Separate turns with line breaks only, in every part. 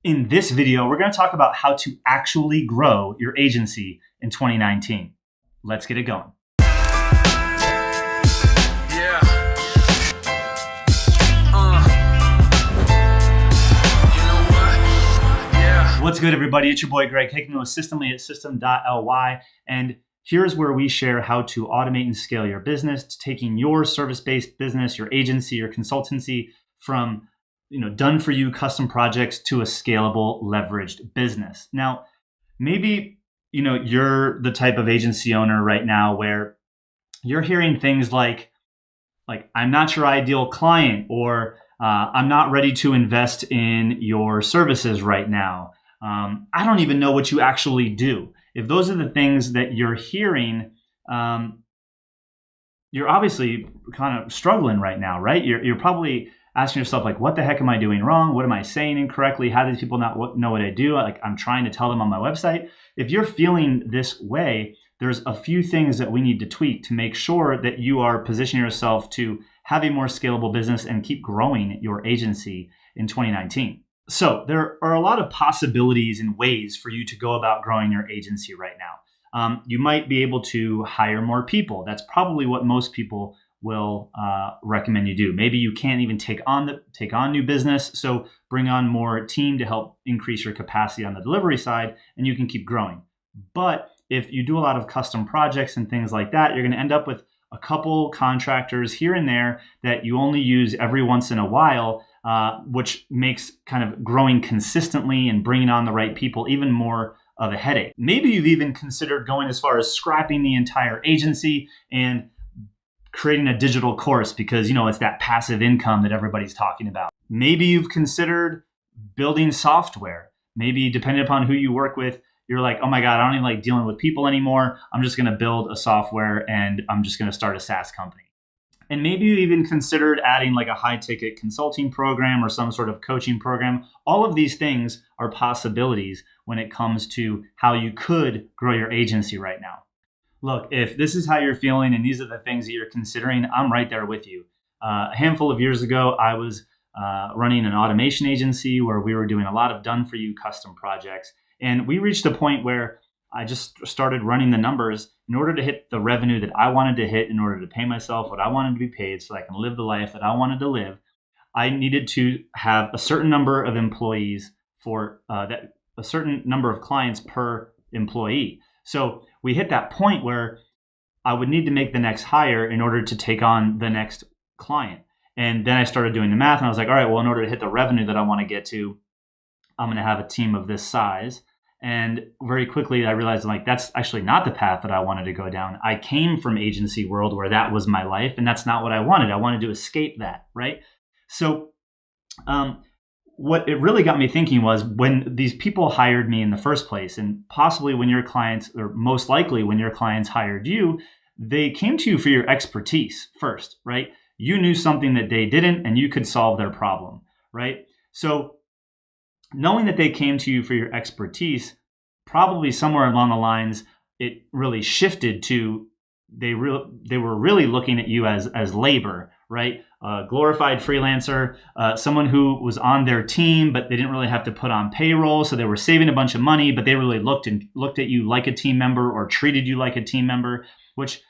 In this video, we're going to talk about how to actually grow your agency in 2019. Let's get it going. What's good, everybody? It's your boy Greg Hickman with Systemly at system.ly, and here's where we share how to automate and scale your business, taking your service-based business, your agency, your consultancy from done for you custom projects to a scalable, leveraged business. Now, maybe you're the type of agency owner right now where you're hearing things like I'm not your ideal client, or I'm not ready to invest in your services right now. I don't even know what you actually do. If those are the things that you're hearing, you're obviously kind of struggling right now, right? You're probably asking yourself, what the heck am I doing wrong? What am I saying incorrectly? How do these people not know what I do? I'm trying to tell them on my website. If you're feeling this way, there's a few things that we need to tweak to make sure that you are positioning yourself to have a more scalable business and keep growing your agency in 2019. So there are a lot of possibilities and ways for you to go about growing your agency right now. You might be able to hire more people. That's probably what most people will recommend you do. Maybe you can't even take on new business, so bring on more team to help increase your capacity on the delivery side, and you can keep growing. But if you do a lot of custom projects and things like that, you're going to end up with a couple contractors here and there that you only use every once in a while, which makes kind of growing consistently and bringing on the right people even more of a headache. Maybe you've even considered going as far as scrapping the entire agency and creating a digital course because, it's that passive income that everybody's talking about. Maybe you've considered building software. Maybe depending upon who you work with, you're like, oh my God, I don't even like dealing with people anymore. I'm just going to build a software and I'm just going to start a SaaS company. And maybe you even considered adding like a high ticket consulting program or some sort of coaching program. All of these things are possibilities when it comes to how you could grow your agency right now. Look, if this is how you're feeling and these are the things that you're considering, I'm right there with you. A handful of years ago, I was running an automation agency where we were doing a lot of done-for-you custom projects. And we reached a point where I just started running the numbers in order to hit the revenue that I wanted to hit, in order to pay myself what I wanted to be paid so I can live the life that I wanted to live. I needed to have a certain number of employees for a certain number of clients per employee. So we hit that point where I would need to make the next hire in order to take on the next client. And then I started doing the math and I was like, all right, well, in order to hit the revenue that I want to get to, I'm going to have a team of this size. And very quickly I realized that's actually not the path that I wanted to go down. I came from agency world where that was my life, and that's not what I wanted. I wanted to escape that, right? So what it really got me thinking was when these people hired me in the first place, and possibly when your clients, or most likely when your clients hired you, they came to you for your expertise first, right? You knew something that they didn't, and you could solve their problem, right? So knowing that they came to you for your expertise, probably somewhere along the lines, it really shifted to they were really looking at you as labor, right? A glorified freelancer, someone who was on their team, but they didn't really have to put on payroll, so they were saving a bunch of money, but they really looked at you like a team member or treated you like a team member, which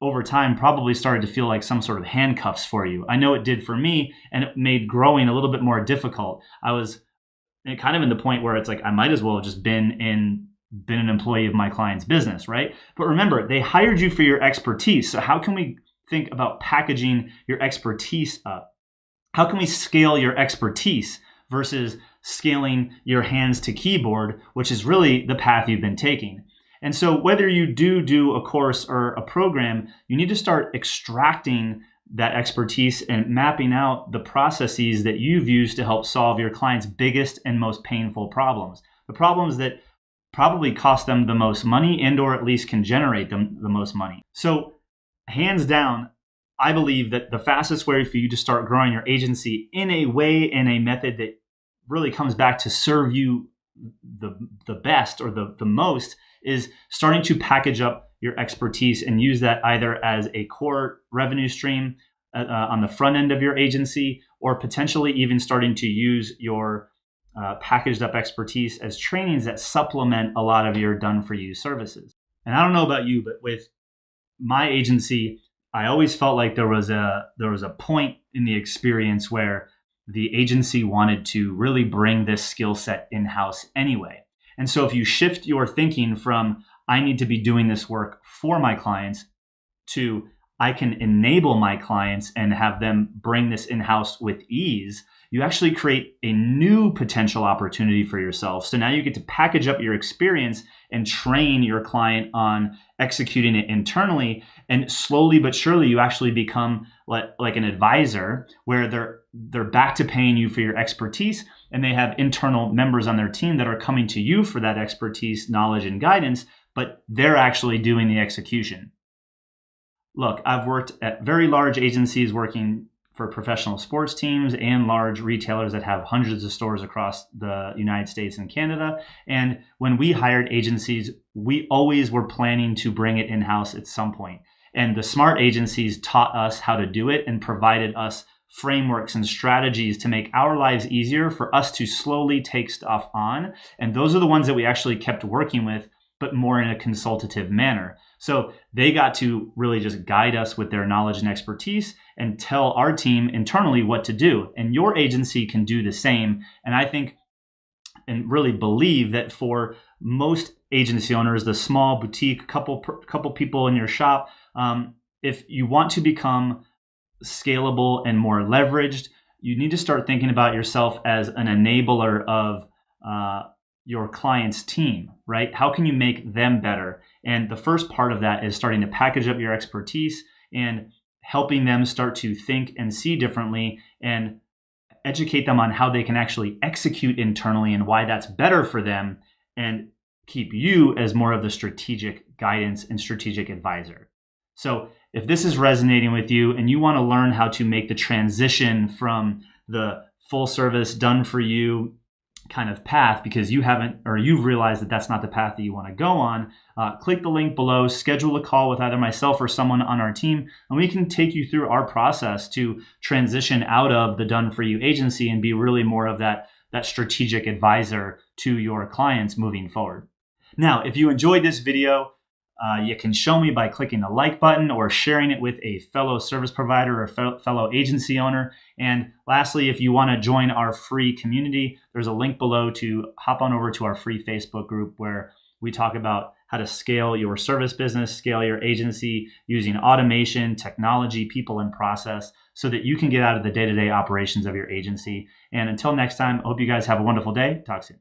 over time probably started to feel like some sort of handcuffs for you. I know it did for me, and it made growing a little bit more difficult. I was kind of in the point where it's like I might as well have just been an employee of my client's business, right? But remember, they hired you for your expertise. So how can we think about packaging your expertise up? How can we scale your expertise versus scaling your hands to keyboard, which is really the path you've been taking? And so whether you do a course or a program, you need to start extracting that expertise and mapping out the processes that you've used to help solve your clients' biggest and most painful problems. The problems that probably cost them the most money and or at least can generate them the most money. So hands down, I believe that the fastest way for you to start growing your agency in a way and a method that really comes back to serve you the best or the most is starting to package up your expertise and use that either as a core revenue stream on the front end of your agency, or potentially even starting to use your packaged up expertise as trainings that supplement a lot of your done for you services. And I don't know about you, but with my agency, I always felt like there was a point in the experience where the agency wanted to really bring this skill set in-house anyway. And so if you shift your thinking from I need to be doing this work for my clients to I can enable my clients and have them bring this in-house with ease, you actually create a new potential opportunity for yourself. So now you get to package up your experience and train your client on executing it internally. And slowly but surely, you actually become like an advisor where they're back to paying you for your expertise, and they have internal members on their team that are coming to you for that expertise, knowledge, and guidance, but they're actually doing the execution. Look, I've worked at very large agencies working for professional sports teams and large retailers that have hundreds of stores across the United States and Canada. And when we hired agencies, we always were planning to bring it in-house at some point. And the smart agencies taught us how to do it and provided us frameworks and strategies to make our lives easier for us to slowly take stuff on. And those are the ones that we actually kept working with, but more in a consultative manner. So they got to really just guide us with their knowledge and expertise and tell our team internally what to do. And your agency can do the same. And I think and really believe that for most agency owners, the small boutique, couple people in your shop, if you want to become scalable and more leveraged, you need to start thinking about yourself as an enabler of your client's team, right? How can you make them better? And the first part of that is starting to package up your expertise and helping them start to think and see differently and educate them on how they can actually execute internally and why that's better for them, and keep you as more of the strategic guidance and strategic advisor. So if this is resonating with you and you want to learn how to make the transition from the full service done for you kind of path because you haven't, or you've realized that that's not the path that you want to go on, click the link below, schedule a call with either myself or someone on our team, and we can take you through our process to transition out of the done for you agency and be really more of that strategic advisor to your clients moving forward. Now, if you enjoyed this video, you can show me by clicking the like button or sharing it with a fellow service provider or fellow agency owner. And lastly, if you want to join our free community, there's a link below to hop on over to our free Facebook group where we talk about how to scale your service business, scale your agency using automation, technology, people, and process so that you can get out of the day-to-day operations of your agency. And until next time, I hope you guys have a wonderful day. Talk soon.